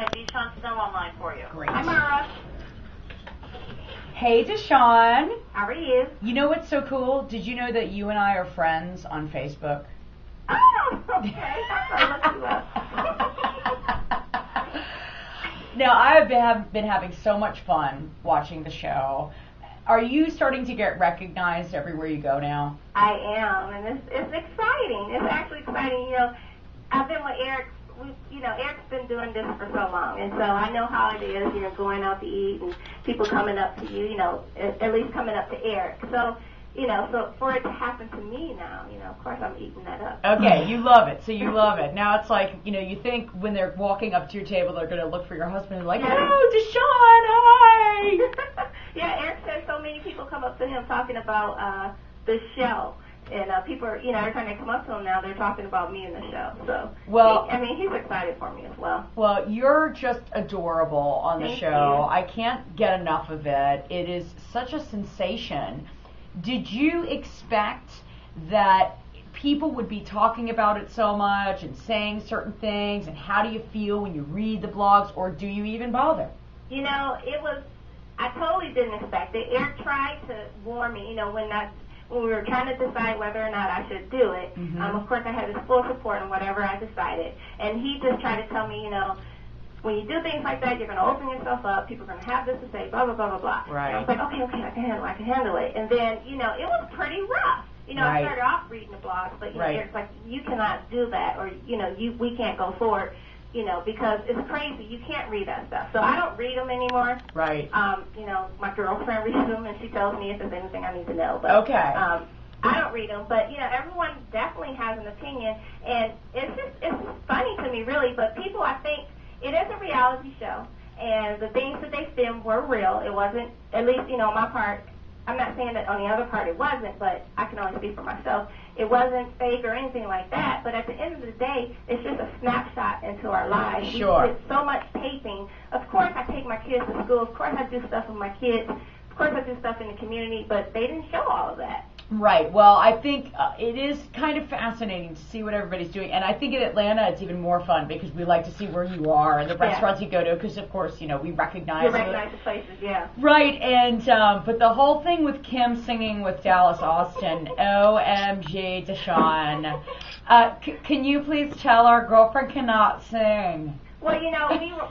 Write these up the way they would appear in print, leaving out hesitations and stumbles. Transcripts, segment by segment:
DeShawn Snow online for you. Great. Hi, Mara. Hey, DeShawn. How are you? You know what's so cool? Did you know that you and I are friends on Facebook? Oh, okay. I'll look you up. Now, I have been having so much fun watching the show. Are you starting to get recognized everywhere you go now? I am, and it's exciting. It's actually exciting. You know, I've been with Eric. Eric's been doing this for so long, and so I know how it is, going out to eat and people coming up to you, at least coming up to Eric. So, so for it to happen to me now, of course I'm eating that up. Okay, you love it. So you love it. Now it's like, you think when they're walking up to your table, they're going to look for your husband and like, oh, DeShawn, hi. Yeah, Eric said so many people come up to him talking about the show. And people are, every time they come up to him now, they're talking about me in the show. So, well, he's excited for me as well. Well, you're just adorable on the show. You. I can't get enough of it. It is such a sensation. Did you expect that people would be talking about it so much and saying certain things? And how do you feel when you read the blogs, or do you even bother? I totally didn't expect it. Eric tried to warn me, when we were trying to decide whether or not I should do it. Mm-hmm. Of course, I had his full support in whatever I decided. And he just tried to tell me, when you do things like that, you're going to open yourself up. People are going to have this to say, blah, blah, blah, blah, blah. Right. And I was like, okay, I can handle it. And then, it was pretty rough. Right. I started off reading the blogs, but, right. Eric's like, you cannot do that, or, we can't go forward. Because it's crazy. You can't read that stuff. So I don't read them anymore. Right. My girlfriend reads them, and she tells me if there's anything I need to know. But, okay. I don't read them, but, everyone definitely has an opinion, and it's funny to me, really, but people, I think, it is a reality show, and the things that they filmed were real. It wasn't, at least, on my part, I'm not saying that on the other part it wasn't, but I can only speak for myself. It wasn't fake or anything like that, but at the end of the day, it's just a snapshot into our lives. Sure. We did so much taping. Of course, I take my kids to school. Of course, I do stuff with my kids. Of course, I do stuff in the community, but they didn't show all of that. Right. Well, I think it is kind of fascinating to see what everybody's doing. And I think in Atlanta it's even more fun because we like to see where you are and the restaurants you go to because, of course, we recognize the places, yeah. Right. And but the whole thing with Kim singing with Dallas Austin, OMG, DeShawn. Can you please tell our girlfriend cannot sing? Well,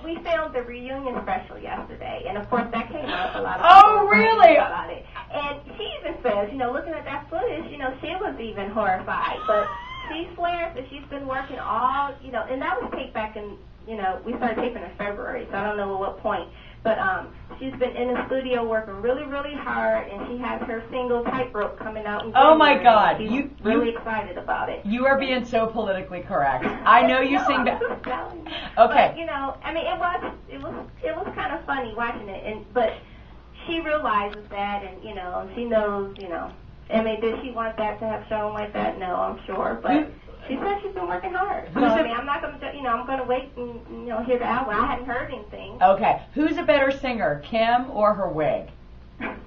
we filmed the reunion special yesterday, and of course that came up a lot of people really? About it. And she even says, looking at that footage, she was even horrified. But she swears that she's been working all, and that was taped back in, we started taping in February, so I don't know at what point. But she's been in the studio working really, really hard, and she has her single Tightrope coming out in January. Oh my God! She's really excited about it. You are being so politically correct. I know you sing that. Okay. But, it was kind of funny watching it, but she realizes that, and she knows, did she want that to have shown like that? No, I'm sure, but. She said she's been working hard. So, I'm not going to, I'm going to wait and, hear the album. I hadn't heard anything. Okay. Who's a better singer, Kim or her wig? And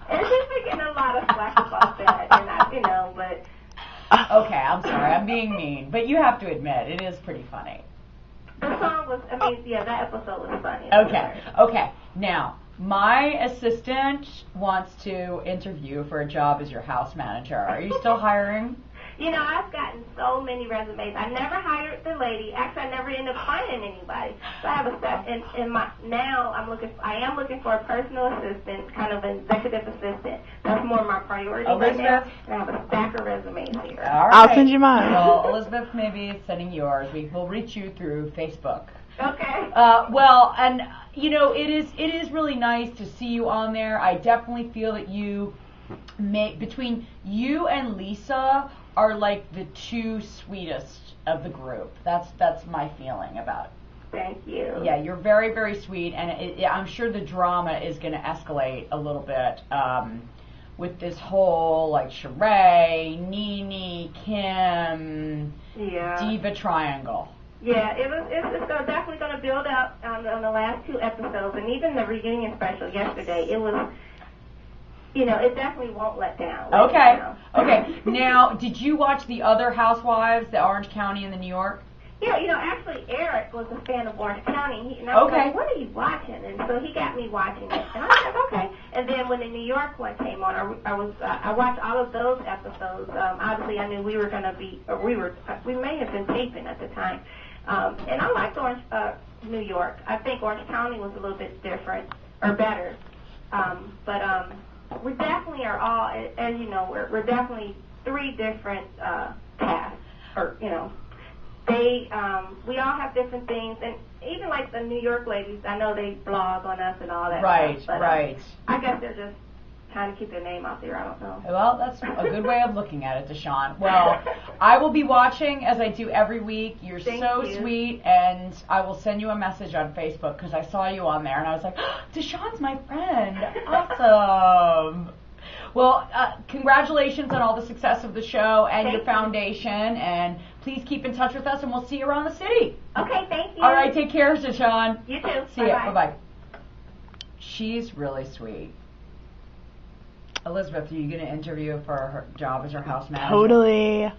she's been getting a lot of flack about that, and but. Okay, I'm sorry. I'm being mean. But you have to admit, it is pretty funny. The song was, that episode was funny. Okay. Now, my assistant wants to interview for a job as your house manager. Are you still hiring? I've gotten so many resumes. I never hired the lady. Actually, I never ended up finding anybody. So I have a staff, and now I am looking for a personal assistant, kind of an executive assistant. That's more my priority right now. And I have a stack of resumes here. All right. I'll send you mine. Well, Elizabeth may be sending yours. We will reach you through Facebook. Okay. And it is really nice to see you on there. I definitely feel that between you and Lisa are like the two sweetest of the group. That's my feeling about it. Thank you. Yeah, you're very, very sweet, and I'm sure the drama is going to escalate a little bit with this whole like Sheree, Nene, Kim, diva triangle. Yeah, it's definitely going to build up on the last two episodes, and even the reunion special yesterday. It was, it definitely won't let down. Okay. Now, did you watch the other Housewives, the Orange County and the New York? Yeah, actually, Eric was a fan of Orange County, and I was like, what are you watching? And so he got me watching it, and I was like, okay. And then when the New York one came on, I watched all of those episodes. Obviously, I knew we were going to be, or we may have been taping at the time. And I liked New York. I think Orange County was a little bit different, or better. But we definitely are all, as you know, we're definitely three different casts, or, we all have different things, and even like the New York ladies, I know they blog on us and all that. Right, stuff, but, right. I guess they're just trying to keep their name out there. I don't know. Well, that's a good way of looking at it, DeShawn. Well, I will be watching as I do every week. You're so sweet, and I will send you a message on Facebook because I saw you on there, and I was like, oh, DeShawn's my friend. Awesome. Well, congratulations on all the success of the show and your foundation, and please keep in touch with us, and we'll see you around the city. Okay, thank you. All right, take care, DeShawn. You too. See ya. Bye-bye. She's really sweet. Elizabeth, are you going to interview for her job as her house manager? Totally.